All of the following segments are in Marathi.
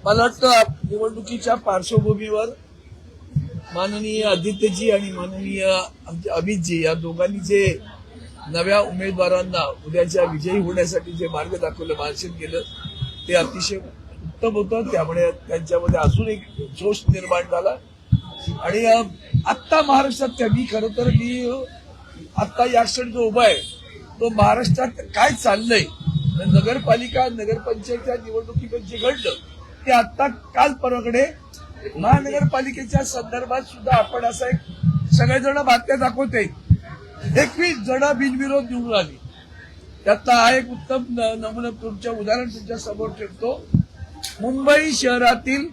मला वाटतं निवडणुकीच्या पार्श्वभूमीवर माननीय आदित्यजी आणि माननीय आमचे अमितजी या दोघांनी जे नव्या उमेदवारांना उद्याच्या विजयी होण्यासाठी जे मार्ग दाखवलं, भाषण केलं, ते अतिशय उत्तम होतं. त्यामुळे त्यांच्यामध्ये अजून एक जोश निर्माण झाला. आणि आत्ता महाराष्ट्रात मी खरं तर आत्ता या क्षणी जो उभा आहे तो महाराष्ट्रात काय चाललंय, नगरपालिका नगरपंचायतच्या निवडणुकीमध्ये जे घडलं ते आत्ता काल परवाकडे महानगरपालिकेच्या संदर्भात सुद्धा आपण असं एक सगळेजण बातम्या दाखवते. 21 जण बिनविरोध निवडून आली. त्यातला हा एक उत्तम नमुना उदाहरण तुमच्या समोर ठेवतो. मुंबई शहरातील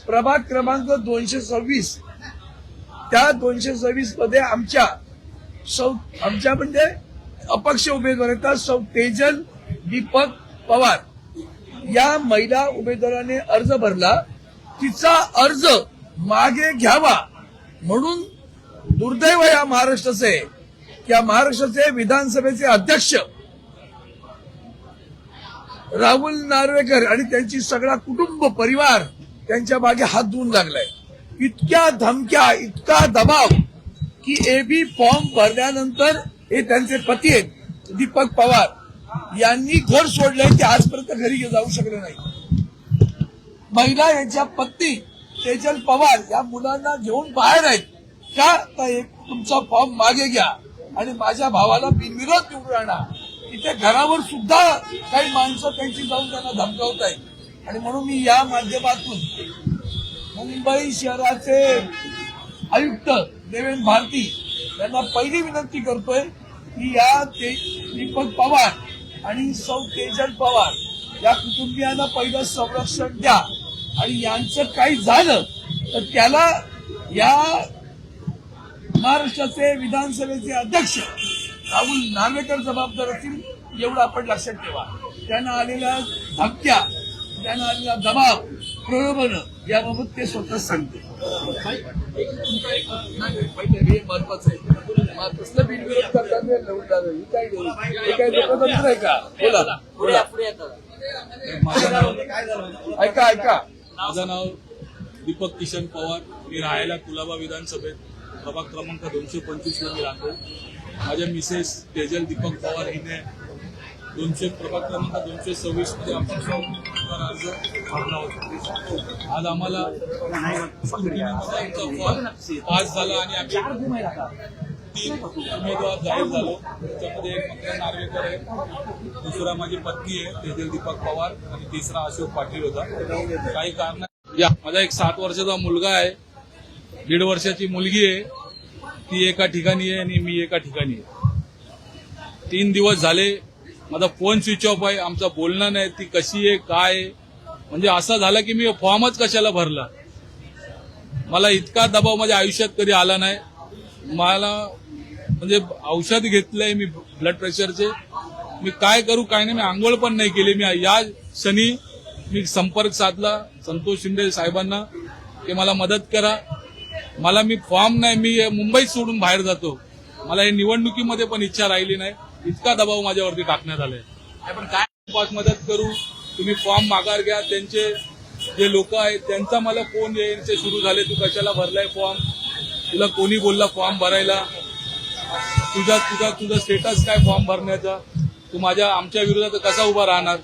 प्रभाग क्रमांक 226, त्या 226 मध्ये आमच्या म्हणजे अपक्ष उमेदवार आहेत सौ तेजल दीपक पवार या महिला उमेदवाराने अर्ज भरला. तिचा अर्ज मागे घ्यावा म्हणून दुर्दैव या महाराष्ट्राचे, या महाराष्ट्राचे विधानसभेचे अध्यक्ष राहुल नार्वेकर आणि त्यांची सगळा कुटुंब परिवार त्यांच्या मागे हात धुवून लागलाय. इतक्या धमक्या, इतका दबाव की एबी फॉर्म भरल्यानंतर हे त्यांचे पती आहेत दीपक पवार यांनी घर सोडलंय, ते आजपर्यंत घरी जाऊ शकले नाही. महिला यांच्या पत्नी तेजल पवार या मुलांना घेऊन बाहेर आहेत का, तर तुमचा फॉर्म मागे घ्या आणि माझ्या भावाला बिनविरोध निवडून आणा. इथे घरावर सुद्धा काही माणसं त्यांची जाऊन त्यांना धमकावत आहेत. आणि म्हणून मी या माध्यमातून मुंबई शहराचे आयुक्त देवेंद्र भारती यांना पहिली विनंती करतोय की या दीपक पवार आणि सौ तेजल पवार या कुटुंबियांना पहिलं संरक्षण द्या. आणि यांचं काही झालं तर त्याला या महाराष्ट्राचे विधानसभेचे अध्यक्ष राहुल नार्वेकर जबाबदार असतील, एवढं आपण लक्षात ठेवा. त्यांना आलेल्या धमक्या, त्यांना आलेला दबाव, प्रलोभन याबाबत ते स्वतः सांगते. हे महत्वाचं आहे. तसलं बिनविरोध करताना निवडून काय लोकतंत्र आहे का? बोला ऐका. माझं नाव दीपक किशन पवार. मी राहायला कुलाबा विधानसभेत प्रभाग क्रमांक 225 ला मी राहतो. माझ्या मिसेस तेजल दीपक पवार हिने प्रभाग क्रमांक 226 मध्ये आमचा अर्ज भरला होता. आज आम्हाला पास झाला आणि आम्ही 3 उमेदवार जाहीर झालो. त्याच्यामध्ये एक मकरंद नार्वेकर आहे, दुसरा माझी पत्नी आहे तेजल दीपक पवार आणि तिसरा अशोक पाटील होता. काही कारण माझा एक 7 वर्षाचा मुलगा आहे, 1.5 वर्षाची मुलगी आहे. ती एका ठिकाणी आहे आणि मी एका ठिकाणी आहे. 3 दिवस झाले माझा फोन स्विच ऑफ आहे, आमचं बोलणं नाही. ती कशी आहे काय आहे, म्हणजे असं झालं की मी फॉर्मच कशाला भरला. मला इतका दबाव माझ्या आयुष्यात कधी आला नाही. मला म्हणजे औषध घेतलंय मी ब्लड प्रेशरचे. मी काय करू काय नाही, मी आंघोळ पण नाही केली. मी या क्षणी मी संपर्क साधला संतोष शिंदे साहेबांना की मला मदत करा. मी फॉर्म नाही, मी मुंबईत सोडून बाहेर जातो. मला हे निवडणुकीमध्ये पण इच्छा राहिली नाही. इतका दबाव माझ्यावरती टाकण्यात आलाय. आपण काय मदत करू, तुम्ही फॉर्म माघार घ्या. त्यांचे जे लोक आहेत त्यांचा मला फोन यायचे सुरू झाले, तू कशाला भरलाय फॉर्म, तुला कोणी बोलला फॉर्म भरायला, तुझा स्टेटस काय फॉर्म भरण्याचा, तू आमच्या विरोधात कसा उभा राहणार.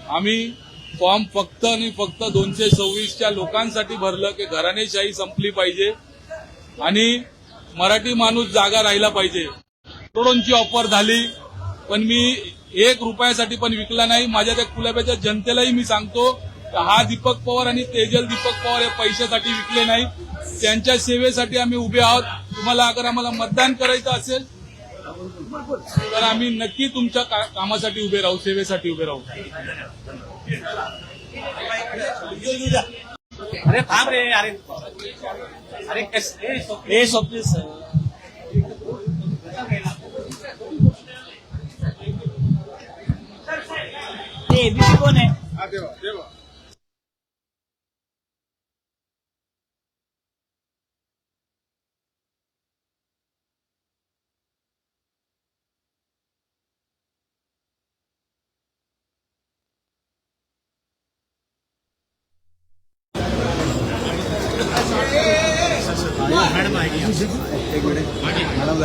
आम्ही फॉर्म फक्त आणि फक्त 226च्या लोकांसाठी भरलं की घराणेशाही संपली पाहिजे आणि मराठी माणूस जागा राहिला पाहिजे. करोडोंची ऑफर झाली पण मी 1 रुपयासाठी पण विकला नाही. माझ्या त्या कुलाब्याच्या जनतेलाही मी सांगतो हा दीपक पवार आणि तेजल दीपक पवार या पैशासाठी विकले नाही, त्यांच्या सेवेसाठी आम्ही उभे आहोत. तुम्हाला अगर आम्हाला मतदान करायचं असेल तर आम्ही नक्की तुमच्या कामासाठी उभे राहू, सेवेसाठी उभे राहू. अरे थांब रे, अरे स्वप्नील एबीपी कोण आहे? एक मिनिट मॅडम